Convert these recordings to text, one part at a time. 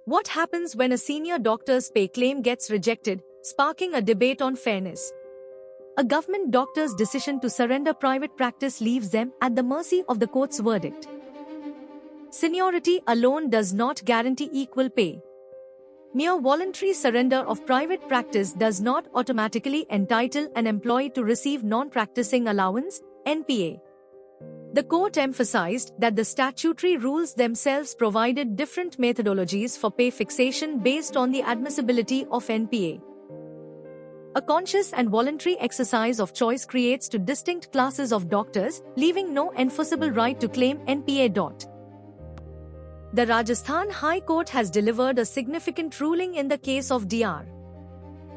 What happens when a senior doctor's pay claim gets rejected, sparking a debate on fairness? A government doctor's decision to surrender private practice leaves them at the mercy of the court's verdict. Seniority alone does not guarantee equal pay. Mere voluntary surrender of private practice does not automatically entitle an employee to receive non-practicing allowance, NPA. The court emphasized that the statutory rules themselves provided different methodologies for pay fixation based on the admissibility of NPA. A conscious and voluntary exercise of choice creates two distinct classes of doctors, leaving no enforceable right to claim NPA. The Rajasthan High Court has delivered a significant ruling in the case of Dr.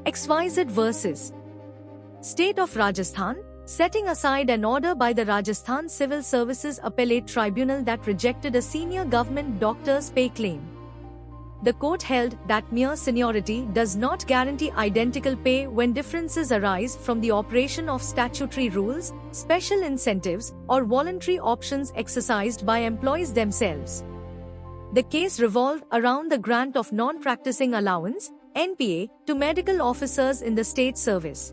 XYZ versus State of Rajasthan, setting aside an order by the Rajasthan Civil Services Appellate Tribunal that rejected a senior government doctor's pay claim. The court held that mere seniority does not guarantee identical pay when differences arise from the operation of statutory rules, special incentives, or voluntary options exercised by employees themselves. The case revolved around the grant of non-practicing allowance, NPA, to medical officers in the state service.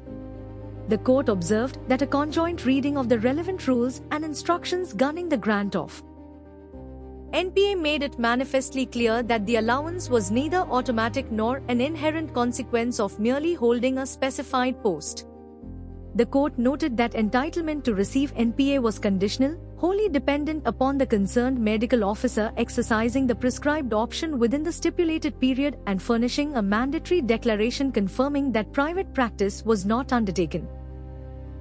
The court observed that a conjoint reading of the relevant rules and instructions governing the grant of NPA made it manifestly clear that the allowance was neither automatic nor an inherent consequence of merely holding a specified post. The court noted that entitlement to receive NPA was conditional, wholly dependent upon the concerned medical officer exercising the prescribed option within the stipulated period and furnishing a mandatory declaration confirming that private practice was not undertaken.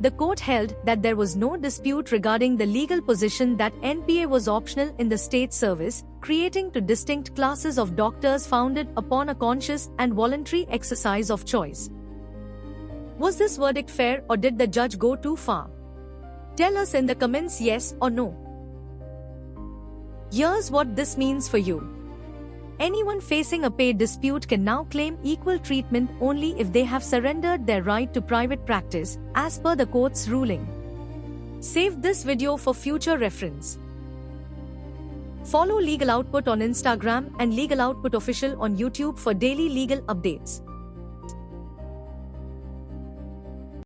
The court held that there was no dispute regarding the legal position that NPA was optional in the state service, creating two distinct classes of doctors founded upon a conscious and voluntary exercise of choice. Was this verdict fair, or did the judge go too far? Tell us in the comments yes or no. Here's what this means for you. Anyone facing a pay dispute can now claim equal treatment only if they have surrendered their right to private practice, as per the court's ruling. Save this video for future reference. Follow Legal Output on Instagram and Legal Output Official on YouTube for daily legal updates.